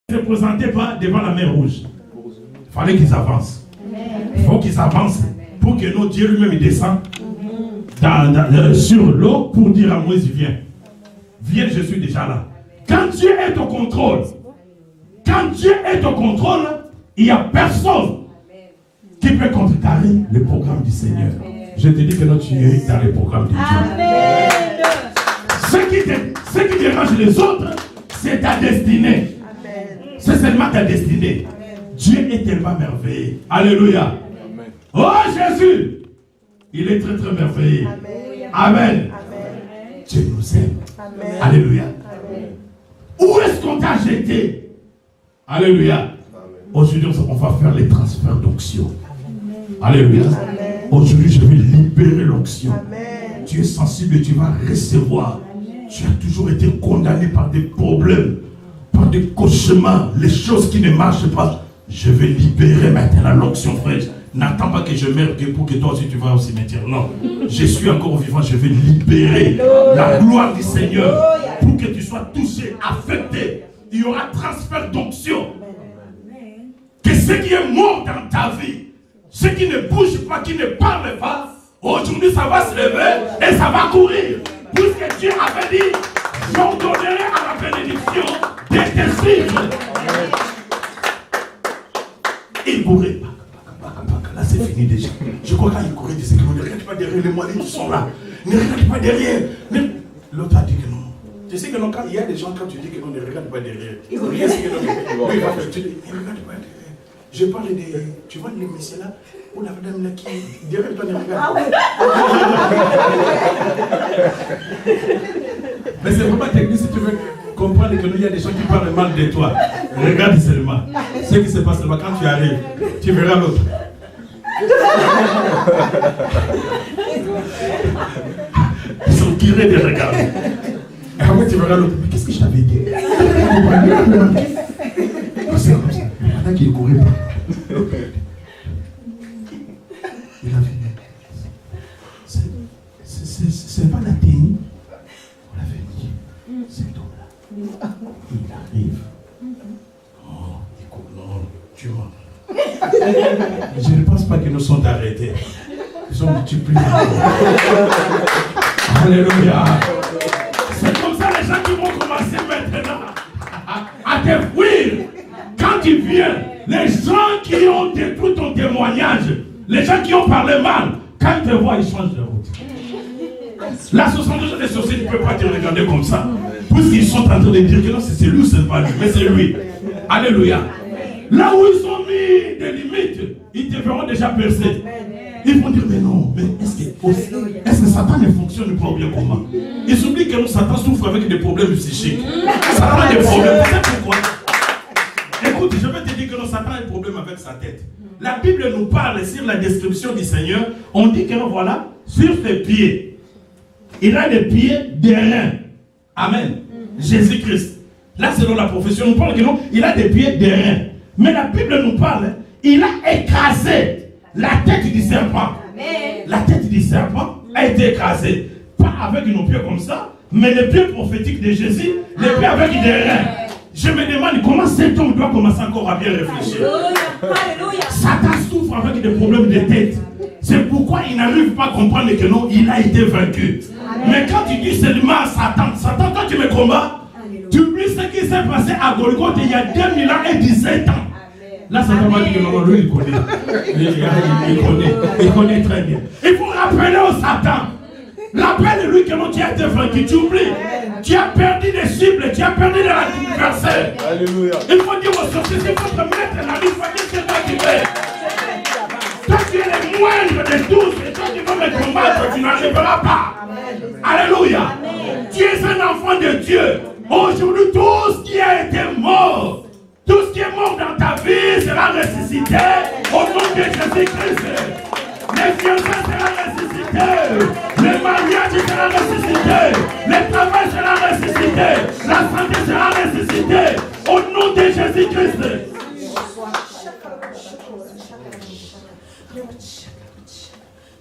se présentaient pas devant la mer rouge. Il fallait qu'ils avancent. Il faut qu'ils avancent pour que notre Dieu lui-même descende sur l'eau pour dire à Moïse, viens. Viens, je suis déjà là. Quand Dieu est au contrôle, il n'y a personne qui peut contrecarrer le programme du Seigneur. Je te dis que notre Dieu est dans le programme de Dieu. Amen. Ce qui dérange les autres, c'est ta destinée. C'est seulement ta destinée. Dieu est tellement merveilleux. Alléluia. Oh Jésus, il est très très merveilleux. Amen. Dieu nous aime. Alléluia. Où est-ce qu'on t'a jeté? Alléluia. Aujourd'hui, on va faire les transferts d'onction. Alléluia. Aujourd'hui, je vais libérer l'onction. Tu es sensible et tu vas recevoir. Tu as toujours été condamné par des problèmes, par des cauchemars, les choses qui ne marchent pas. Je vais libérer maintenant l'onction, frère. N'attends pas que je meure pour que toi aussi tu vas au cimetière. Non. Je suis encore vivant, je vais libérer la gloire du Seigneur pour que tu sois touché, affecté. Il y aura transfert d'onction. Que ce qui est mort dans ta vie, ce qui ne bouge pas, qui ne parle pas, aujourd'hui ça va se lever et ça va courir. Puisque Dieu avait dit, j'ordonnerai à la bénédiction de te suivre. Il courait. Là c'est fini déjà. Je crois qu'il courait, il disait que ne regarde pas derrière les moyens qui sont là. Ne regarde pas derrière. L'autre a dit que non. Tu sais que non, quand il y a des gens, quand tu dis que non, ne regarde pas derrière. Il regarde pas derrière. Je parle des... Tu vois les messieurs là, ou la dame là qui... Derrière toi, ne regarde pas. Mais c'est vraiment technique si tu veux comprendre que il y a des gens qui parlent mal de toi. Regarde seulement. Ce qui se passe là-bas, quand tu arrives, tu verras l'autre. Ils sont tirés de regarder. Et après tu verras l'autre. Mais qu'est-ce que je t'avais dit? C'est comme ça. Pendant qu'il courait pas. Il a vu. C'est pas la tenue. On l'avait dit. Cet homme-là. Il arrive. Oh, écoute, non, tu vois. Je ne pense pas qu'ils nous sont arrêtés. Ils sont multipliés. Alléluia. C'est comme ça les gens qui vont commencer maintenant à te fuir. Quand tu viens, les gens qui ont détruit ton témoignage, les gens qui ont parlé mal, quand ils te voient, ils changent de route. La 72 jours des sorciers, tu ne peux pas te regarder comme ça. Puisqu'ils sont en train de dire que non, c'est lui ou c'est pas lui, mais c'est lui. Alléluia. Là où ils ont mis des limites, ils te verront déjà percer. Ils vont dire, mais non, mais est-ce que Satan ne fonctionne pas bien comment? Ils oublient que Satan souffre avec des problèmes psychiques. Satan a des problèmes, c'est pourquoi. Écoute, je vais te dire que Satan a un problème avec sa tête. La Bible nous parle sur la description du Seigneur. On dit que voilà, sur ses pieds, il a des pieds d'airain. Amen. Jésus-Christ. Là, selon la profession, on parle que non, il a des pieds d'airain. Mais la Bible nous parle, il a écrasé la tête du serpent. Amen. La tête du serpent a été écrasée. Pas avec nos pieds comme ça, mais les pieds prophétiques de Jésus, les pieds avec des reins. Je me demande comment cet homme doit commencer encore à bien réfléchir. Alléluia. Satan souffre avec des problèmes de tête. C'est pourquoi il n'arrive pas à comprendre que non, il a été vaincu. Amen. Mais quand tu dis seulement à Satan, quand tu me combats, tu oublies ce qui s'est passé à Golgotha il y a 2000 ans et 17 ans. Là, Satan va dire que non, lui, il connaît. Il connaît très bien. Il faut rappeler au Satan. Rappelle-lui que non, tu as été vaincu, tu oublies. Tu as perdu des cibles, tu as perdu de l'adversaire. Alléluia. Il faut dire aux sorciers, il faut te mettre la vie, c'est toi qui fais. Toi, tu es le moindre de tous, et toi, tu veux me combattre, tu n'arriveras pas. Alléluia. Tu es un enfant de Dieu. Aujourd'hui, tout ce qui a été mort, tout ce qui est mort dans ta vie sera ressuscité au nom de Jésus-Christ. Les fiançailles seront ressuscités, le mariage sera ressuscité, le travail sera ressuscité, la santé sera ressuscitée au nom de Jésus-Christ.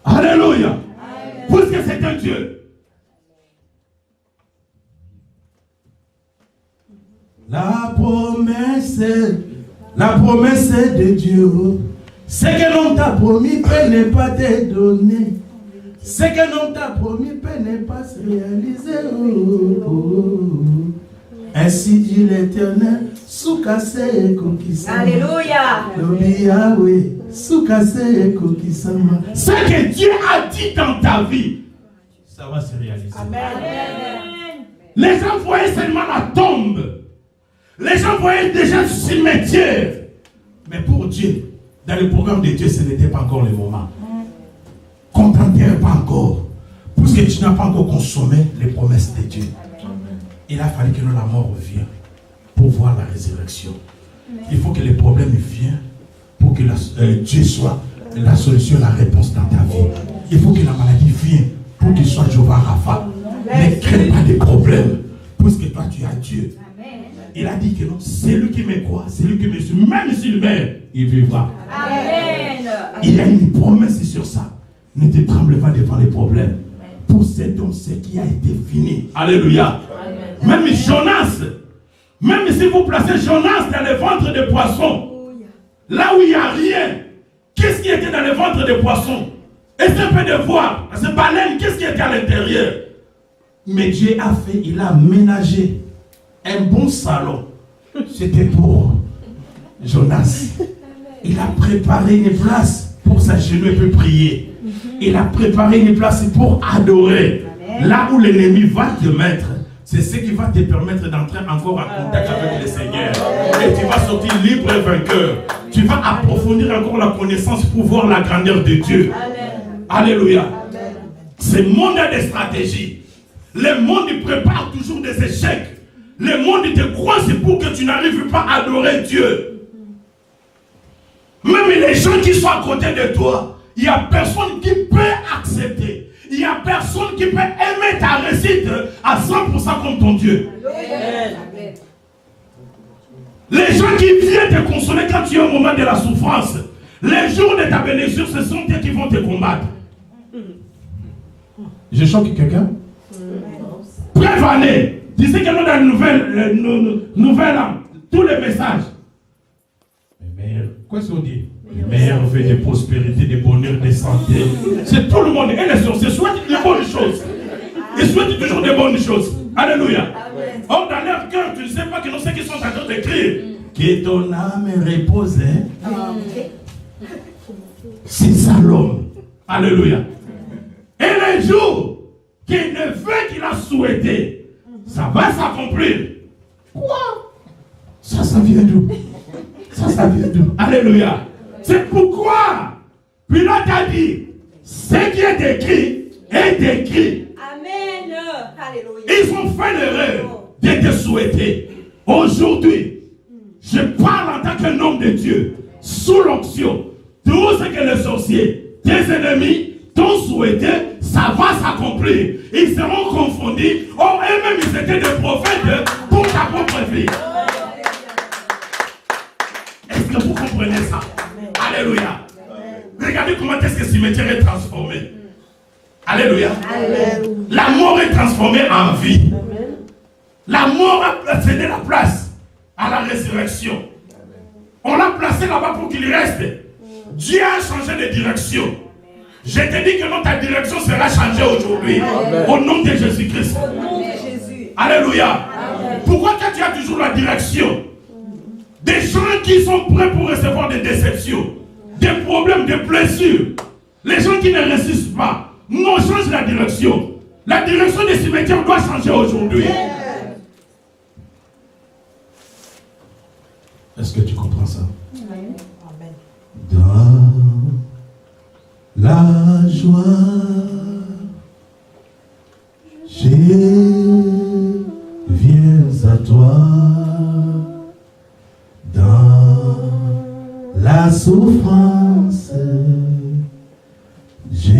Alléluia. Puisque c'est un Dieu. La promesse de Dieu. Ce que l'on t'a promis peut ne pas te donner. Ce que l'on t'a promis peut ne pas se réaliser. Ainsi dit l'Éternel, Soukase et Kokisama. Alléluia. Soukase et Kokisama. Ce que Dieu a dit dans ta vie, ça va se réaliser. Amen. Les gens voyaient seulement la tombe. Les gens voyaient déjà le cimetière. Mais pour Dieu, dans le programme de Dieu, ce n'était pas encore le moment. Contente-toi pas encore. Puisque tu n'as pas encore consommé les promesses de Dieu. Il a fallu que la mort revienne pour voir la résurrection. Il faut que les problèmes viennent pour que Dieu soit la solution, la réponse dans ta vie. Il faut que la maladie vienne pour qu'il soit Jéhovah Rapha. Ne crée pas de problèmes, puisque toi tu as Dieu. Il a dit que non, c'est lui qui me croit, c'est lui qui me suit. Même s'il meurt, il vivra. Amen. Il y a une promesse sur ça. Ne te tremble pas devant les problèmes. Pour cet homme, ce qui a été fini. Alléluia. Amen. Même Jonas, même si vous placez Jonas dans le ventre de poisson, là où il n'y a rien, qu'est-ce qui était dans le ventre de poisson? Essayez de voir, cette baleine, qu'est-ce qui était à l'intérieur? Mais Dieu a fait, il a aménagé un bon salon. C'était pour Jonas. Il a préparé une place pour s'agenouiller et pour prier. Il a préparé une place pour adorer. Là où l'ennemi va te mettre, c'est ce qui va te permettre d'entrer encore en contact avec le Seigneur. Et tu vas sortir libre et vainqueur. Tu vas approfondir encore la connaissance pour voir la grandeur de Dieu. Alléluia. Ce monde a des stratégies. Le monde il prépare toujours des échecs. Le monde il te croit, c'est pour que tu n'arrives pas à adorer Dieu. Même les gens qui sont à côté de toi, il n'y a personne qui peut accepter. Il n'y a personne qui peut aimer ta réussite à 100% comme ton Dieu. Amen. Les gens qui viennent te consoler quand tu es au moment de la souffrance, les jours de ta bénédiction, ce sont eux qui vont te combattre. Je choque quelqu'un? Prévenez. Tu sais que nous, dans le nouvel an, tous les messages. Les meilleurs, quoi est-ce qu'on dit? Les meilleurs veut de prospérité, de bonheur, de santé. C'est tout le monde. Et les sorciers souhaitent de bonnes choses. Ils souhaitent toujours de bonnes choses. Alléluia. Or, dans leur cœur, tu ne sais pas que nous, ceux qui sont en train de crier. Que ton âme repose. C'est ça l'homme. Alléluia. Et les jours qu'il ne veut qu'il a souhaité, ça va s'accomplir. Quoi? Ça vient d'où? Ça vient d'où? Alléluia. C'est pourquoi Pilate a dit, ce qui est écrit est écrit. Amen. Alléluia. Ils ont fait l'erreur de te souhaiter. Aujourd'hui, je parle en tant qu'un homme de Dieu, sous l'onction. Tout ce que les sorciers, tes ennemis, t'ont souhaité, ça va s'accomplir. Ils seront confondus. Oh, eux-mêmes, ils étaient des prophètes pour ta propre vie. Est-ce que vous comprenez ça? Alléluia. Regardez comment est-ce que ce cimetière est transformé. Alléluia. La mort est transformée en vie. La mort a cédé la place à la résurrection. On l'a placé là-bas pour qu'il reste. Dieu a changé de direction. Je te dis que ta direction sera changée aujourd'hui. Au nom de Jésus-Christ. Alléluia. Amen. Pourquoi tu as toujours la direction? Des gens qui sont prêts pour recevoir des déceptions, des problèmes, des blessures. Les gens qui ne résistent pas. Non, change la direction. La direction des cimetières doit changer aujourd'hui. Est-ce que tu comprends ça? Amen. Dans la joie, je viens à toi. Dans la souffrance, je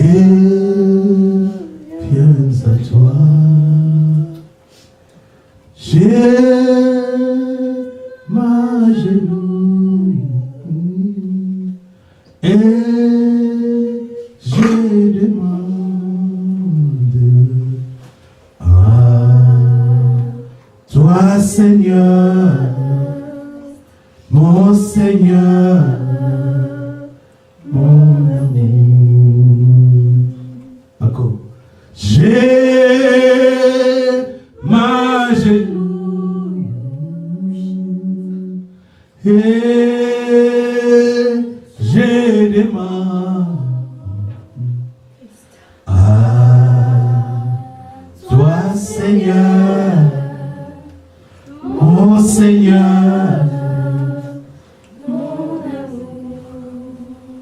viens à toi. Je m'agenouille et je demande à toi, Seigneur, mon Seigneur, mon amour. Encore. J'ai m'agenouille et j'ai des mains à toi, Seigneur, mon Seigneur.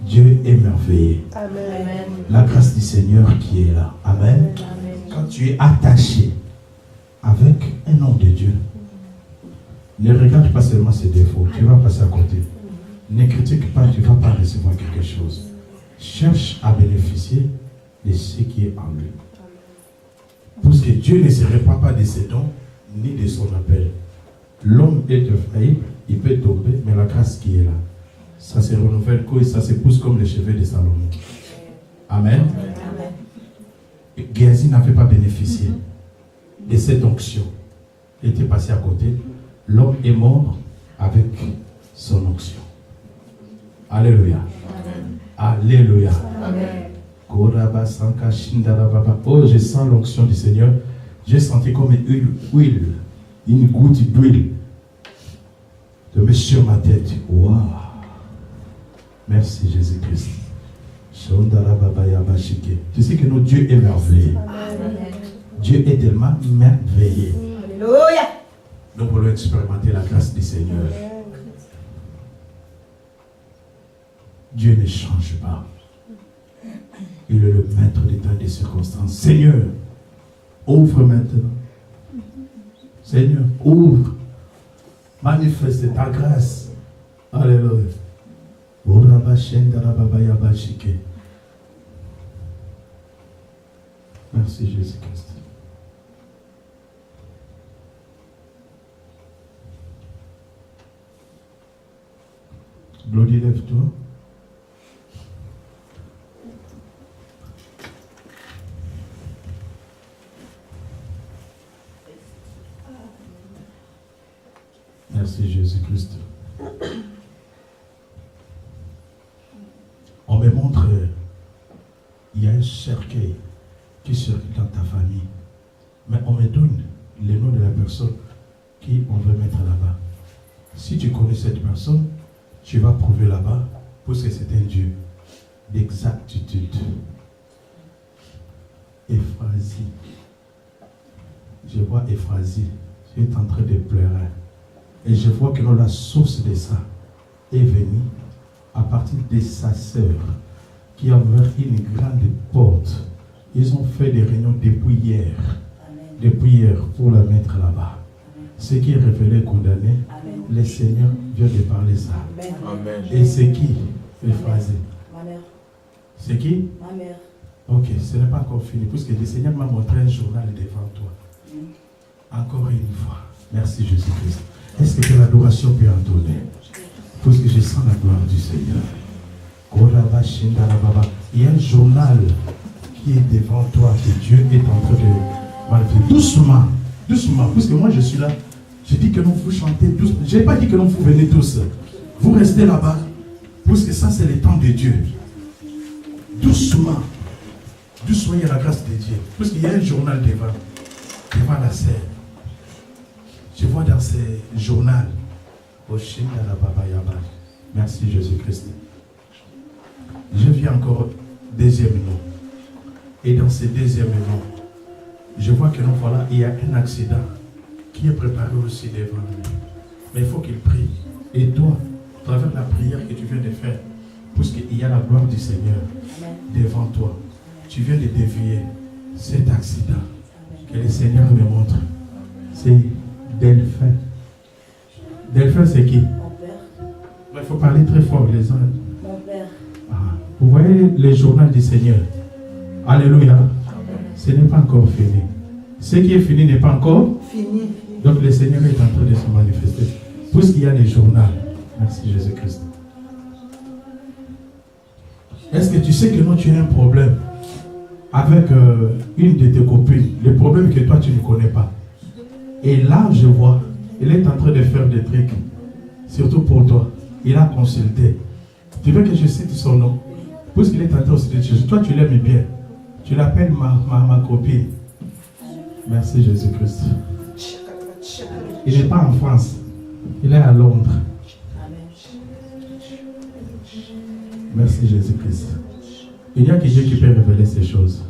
Dieu est merveilleux. Amen. La grâce du Seigneur qui est là. Amen. Quand tu es attaché avec un homme de Dieu, ne regarde pas seulement ses défauts, tu vas passer à côté. Ne critique pas, tu ne vas pas recevoir quelque chose. Cherche à bénéficier de ce qui est en lui. Parce que Dieu ne se répand pas de ses dons ni de son appel. L'homme est faillible, il peut tomber, mais la grâce qui est là, ça se renouvelle et ça se pousse comme les cheveux de Salomon. Amen. Géasi n'avait pas bénéficié de cette onction. Il était passé à côté. L'homme est mort avec son onction. Alléluia. Alléluia. Oh, je sens l'onction du Seigneur. J'ai senti comme une huile, une goutte d'huile de mettre sur ma tête. Wow. Merci Jésus-Christ. Tu sais que notre Dieu est merveilleux. Dieu est tellement merveilleux. Alléluia. Nous voulons expérimenter la grâce du Seigneur. Dieu ne change pas. Il est le maître des temps et des circonstances. Seigneur, ouvre maintenant. Seigneur, ouvre. Manifeste ta grâce. Alléluia. Merci Jésus-Christ. Glody, lève-toi. Merci Jésus-Christ. On me montre, il y a un cercueil qui circule dans ta famille. Mais on me donne le nom de la personne qui on veut mettre là-bas. Si tu connais cette personne, tu vas prouver là-bas parce que c'est un Dieu d'exactitude. Ephrasie. Je vois Ephrasie. Tu es en train de pleurer. Et je vois que la source de ça est venue à partir de sa sœur qui a ouvert une grande porte. Ils ont fait des réunions depuis hier. Depuis hier pour la mettre là-bas. Ce qui est révélé et condamné, le Seigneur vient de parler ça. Amen. Et c'est qui, Ephrasie? Ma mère. C'est qui? Ma mère. Ok, ce n'est pas encore fini, puisque le Seigneur m'a montré un journal devant toi. Encore une fois. Merci Jésus-Christ. Est-ce que l'adoration peut entonner? Parce que je sens la gloire du Seigneur. Il y a un journal qui est devant toi, que Dieu est en train de manifester. Doucement, doucement, parce que moi je suis là. Je dis que non, vous chantez doucement. Je n'ai pas dit que non, vous venez tous. Vous restez là-bas, parce que ça c'est le temps de Dieu. Doucement, doucement, il y a la grâce de Dieu. Parce qu'il y a un journal devant la scène. Je vois dans ce journal, merci Jésus-Christ. Je vis encore deuxième nom. Et dans ce deuxième nom, je vois que non, voilà, il y a un accident qui est préparé aussi devant lui. Mais il faut qu'il prie. Et toi, à travers la prière que tu viens de faire, parce qu'il y a la gloire du Seigneur devant toi, tu viens de dévier cet accident que le Seigneur me montre. C'est Delphin. Delphin, c'est qui? Mon père. Il faut parler très fort, les uns. Mon père. Ah, vous voyez le journal du Seigneur. Alléluia. Ce n'est pas encore fini. Ce qui est fini n'est pas encore Fini. Donc le Seigneur est en train de se manifester. Puisqu'il y a le journal. Merci Jésus-Christ. Est-ce que tu sais que non, tu as un problème avec une de tes copines? Le problème que toi tu ne connais pas. Et là, je vois, elle est en train de faire des trucs. surtout pour toi. Il a consulté. Tu veux que je cite son nom? Puisqu'il est entré au ciel de Jésus. Toi, tu l'aimes bien. Tu l'appelles ma copine. Merci Jésus-Christ. Il n'est pas en France. Il est à Londres. Merci Jésus-Christ. Il n'y a que Dieu qui peut révéler ces choses.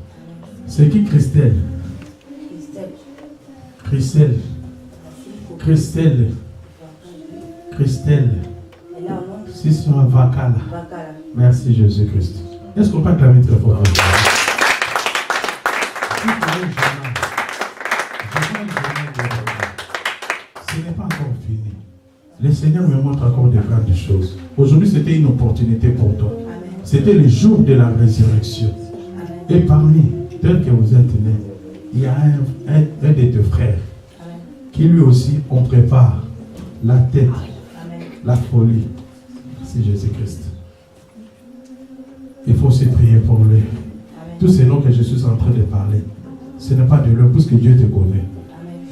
C'est qui Christelle? Christelle. Christelle. Christelle. Si c'est un Vakala. Merci Jésus-Christ. Est-ce qu'on peut acclamer très fort? Ce n'est pas encore fini. Le Seigneur me montre encore de grandes choses. Aujourd'hui, c'était une opportunité pour toi. C'était le jour de la résurrection. Et parmi, tel que vous êtes né, il y a un de tes frères qui lui aussi, on prépare la tête, la folie. C'est Jésus-Christ. Il faut aussi prier pour lui. Tous ces noms que je suis en train de parler, ce n'est pas de l'homme, puisque Dieu te connaît.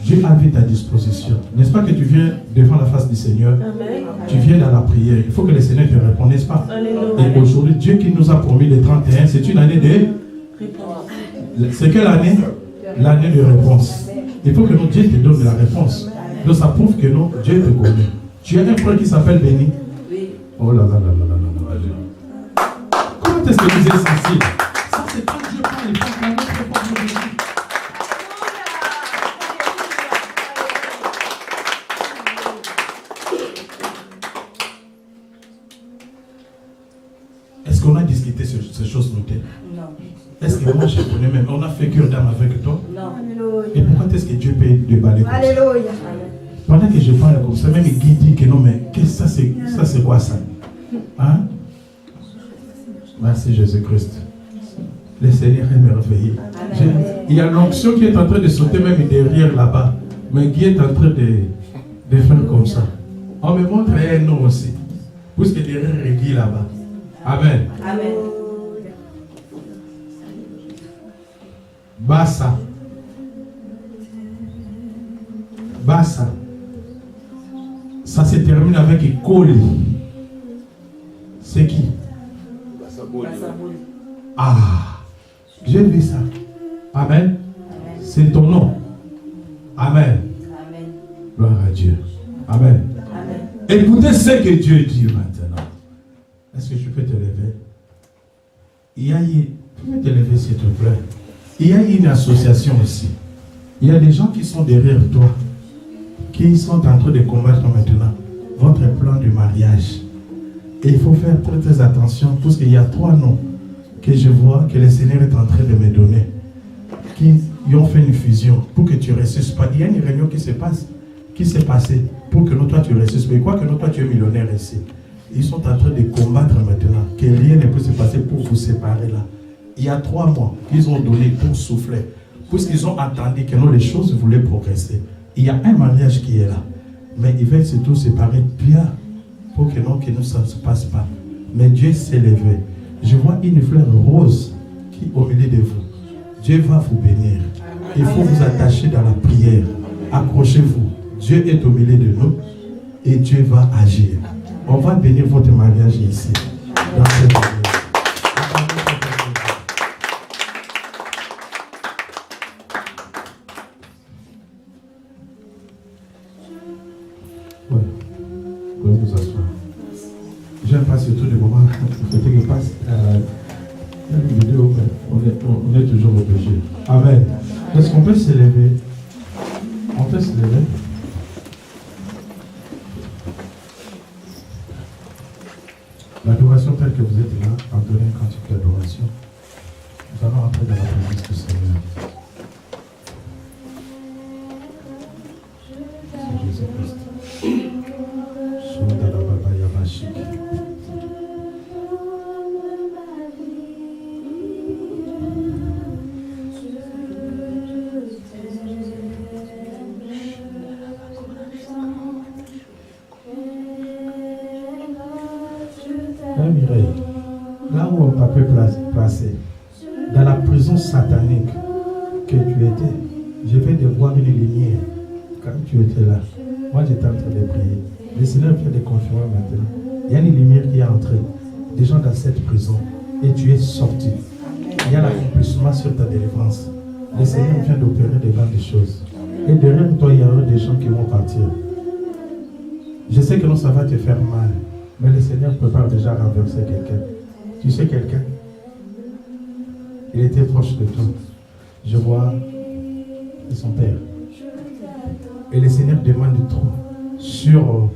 Dieu a vu ta disposition. N'est-ce pas que tu viens devant la face du Seigneur? Amen. Tu viens dans la prière. Il faut que le Seigneur te réponde, n'est-ce pas? Amen. Et aujourd'hui, Dieu qui nous a promis le 31, c'est une année de réponse. C'est quelle année? L'année de réponse. Il faut que Dieu te donne la réponse. Donc ça prouve que non, Dieu te connaît. Tu as un frère qui s'appelle Béni? Oui. Oh là là là là là là. Comment est-ce que vous êtes sensible? Ça, c'est quand Dieu parle, il parle à notre époque. Est-ce qu'on a discuté ces choses notées? Non. Est-ce que moi je connais même? On a fait cœur d'âme avec toi? Non. Et pourquoi est-ce que Dieu peut déballer comme ça? Alléluia. Pendant que je parle comme ça, même Guy dit que non, mais qu'est-ce que ça c'est quoi ça? Hein? Merci Jésus-Christ. Le Seigneur est merveilleux. Il y a l'onction qui est en train de sauter même derrière là-bas. Mais Guy est en train de faire comme ça. On me montre un nom aussi. Puisque derrière Guy là-bas. Amen. Amen. Bassa. Bassa. Ça se termine avec Ikoli. C'est qui? Ah, j'ai vu ça. Amen. C'est ton nom. Amen. Amen. Gloire à Dieu. Amen. Amen. Écoutez ce que Dieu dit maintenant. Est-ce que je peux te lever? Tu peux te lever s'il te plaît. Il y a une association aussi. Il y a des gens qui sont derrière toi, qui sont en train de combattre maintenant votre plan de mariage. Et il faut faire très attention, parce qu'il y a 3 noms que je vois que le Seigneur est en train de me donner, qui ont fait une fusion pour que tu ne ressuscites pas. Il y a une réunion qui s'est passée pour que toi tu ressuscites. Mais quoi que toi tu es millionnaire ici. Ils sont en train de combattre maintenant, que rien ne peut se passer pour vous séparer là. Il y a 3 mois qu'ils ont donné pour souffler, puisqu'ils ont attendu que les choses voulaient progresser. Il y a un mariage qui est là, mais ils veulent surtout séparer bien pour que ça ne se passe pas. Mais Dieu s'est levé. Je vois une fleur rose qui est au milieu de vous. Dieu va vous bénir. Il faut vous attacher dans la prière. Accrochez-vous. Dieu est au milieu de nous et Dieu va agir. On va bénir votre mariage ici, dans cette église. Oui, vous pouvez vous asseoir. J'aime pas surtout des moments qui passe une vidéo, on est toujours obligé. Amen. Est-ce qu'on peut se lever? On peut se lever? L'adoration telle que vous êtes là, entonnez un cantique d'adoration. Nous allons entrer dans la présence du Seigneur. C'est Jésus-Christ. Mireille, là où on t'a pu placer, dans la prison satanique que tu étais, je vais te voir une lumière. Quand tu étais là, moi j'étais en train de prier. Le Seigneur vient de confirmer maintenant. Il y a une lumière qui est entrée. Des gens dans cette prison. Et tu es sorti. Il y a l'accomplissement sur ta délivrance. Le Seigneur vient d'opérer de grandes choses. Et derrière toi, il y aura des gens qui vont partir. Je sais que non, ça va te faire mal. Mais le Seigneur prépare déjà à renverser quelqu'un. Tu sais quelqu'un? Il était proche de toi. Je vois son père. Et le Seigneur demande trop sur...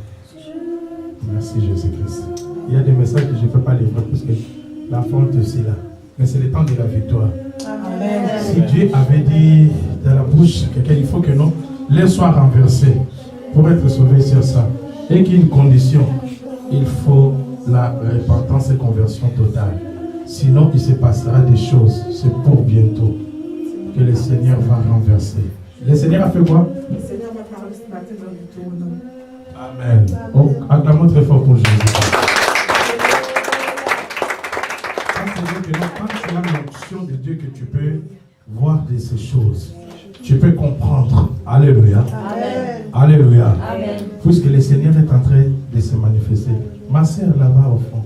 Merci Jésus-Christ. Il y a des messages que je ne peux pas livrer parce que l'enfant est aussi là. Mais c'est le temps de la victoire. Amen. Si Dieu avait dit dans la bouche quelqu'un, il faut que non, l'air soit renversé pour être sauvé sur ça. Et qu'il y ait une condition, il faut la repentance et conversion totale. Sinon, il se passera des choses. C'est pour bientôt que le Seigneur va renverser. Le Seigneur a fait quoi? Le Seigneur m'a parlé ce matin dans le tournant. Amen. Oh, acclamons très fort pour Jésus. Quand tu as l'onction de Dieu que tu peux voir de ces choses, tu peux comprendre. Alléluia. Amen. Alléluia. Amen. Puisque le Seigneur est en train de se manifester. Ma sœur là-bas au fond.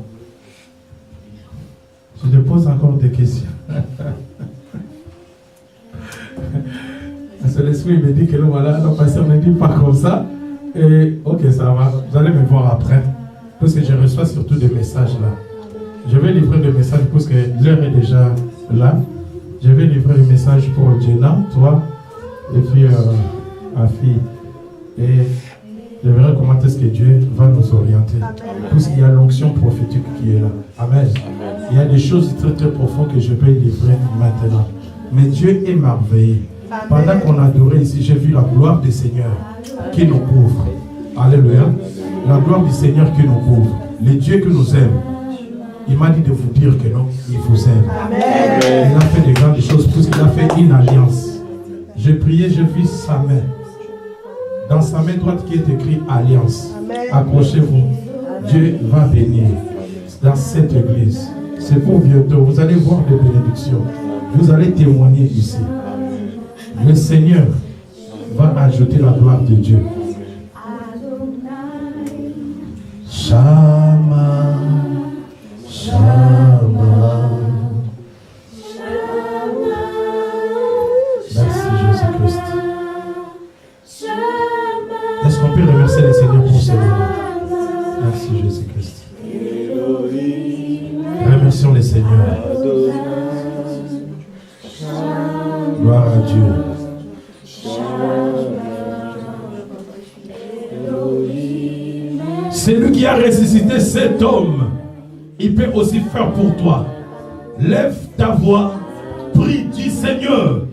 Je te pose encore des questions. C'est l'esprit me dit que non, voilà, non, pasteur ne dit pas comme ça. Et ok, ça va. Vous allez me voir après. Parce que je reçois surtout des messages là. Je vais livrer des messages parce que l'heure est déjà là. Je vais livrer un message pour Jenna, toi, et puis ma fille. Et je verrai comment est-ce que Dieu va nous orienter. Puisqu'il y a l'onction prophétique qui est là. Amen. Il y a des choses très très profondes que je vais livrer maintenant. Mais Dieu est merveilleux. Pendant qu'on adorait ici, j'ai vu la gloire du Seigneur qui nous couvre. Alléluia. La gloire du Seigneur qui nous couvre. Le Dieu que nous aime. Il m'a dit de vous dire que non, il vous aime. Amen. Il a fait de grandes choses puisqu'il a fait une alliance. J'ai prié, j'ai vu sa main. Dans sa main droite qui est écrit alliance. Accrochez-vous. Dieu va venir dans cette église. C'est pour bientôt. Vous allez voir des bénédictions. Vous allez témoigner ici. Le Seigneur va ajouter la gloire de Dieu. Shama, Shama. Merci Jésus-Christ. Est-ce qu'on peut remercier le Seigneur pour ce moment? Merci Jésus-Christ. Remercions le Seigneur. Gloire à Dieu. C'est lui qui a ressuscité cet homme. Il peut aussi faire pour toi. Lève ta voix, prie, dis Seigneur,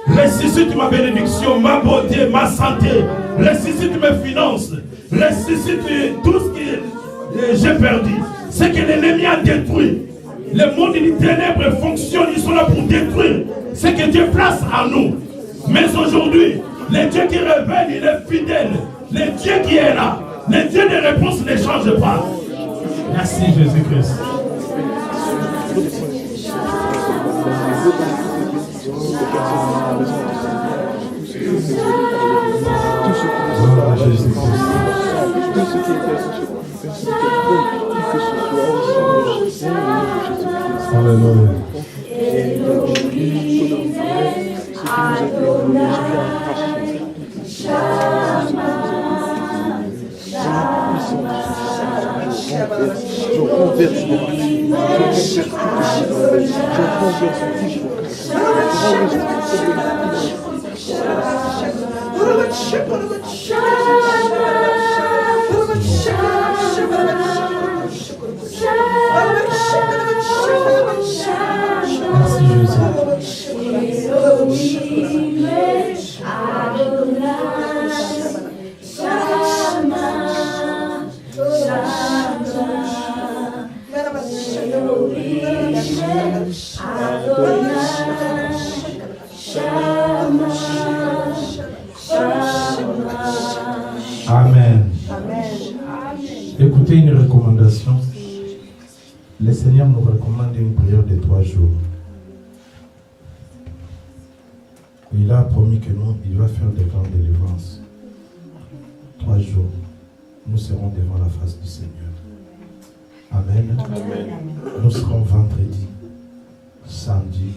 ressuscite ma bénédiction, ma beauté, ma santé, ressuscite mes finances, ressuscite tout ce que j'ai perdu. Ce que l'ennemi a détruit. Le monde des ténèbres fonctionne, ils sont là pour détruire ce que Dieu place en nous. Mais aujourd'hui, le Dieu qui révèle, il est fidèle. Le Dieu qui est là, le Dieu des réponses ne change pas. Merci Jésus-Christ. Gloire à Jésus-Christ. Alléluia. Je renverse les péchés. Merci Jésus. Amen. Écoutez une recommandation. Le Seigneur nous recommande une prière de 3 jours. Il a promis que nous, il va faire des grandes délivrances. 3 jours. nous serons devant la face du Seigneur. Amen. Amen. Nous serons vendredi, samedi,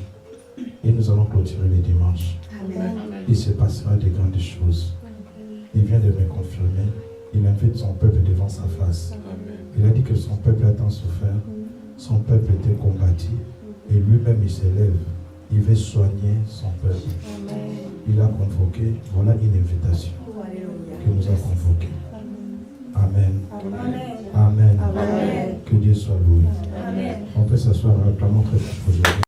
et nous allons clôturer les dimanches. Il se passera de grandes choses. Il vient de me confirmer. Il invite son peuple devant sa face. Il a dit que son peuple a tant souffert. Son peuple était combattu. Et lui-même, il s'élève. Il veut soigner son peuple. Il a convoqué. Voilà une invitation qu'il nous a convoquée. Amen. Amen. Que Dieu soit loué. On peut s'asseoir, acclamons très fort aujourd'hui.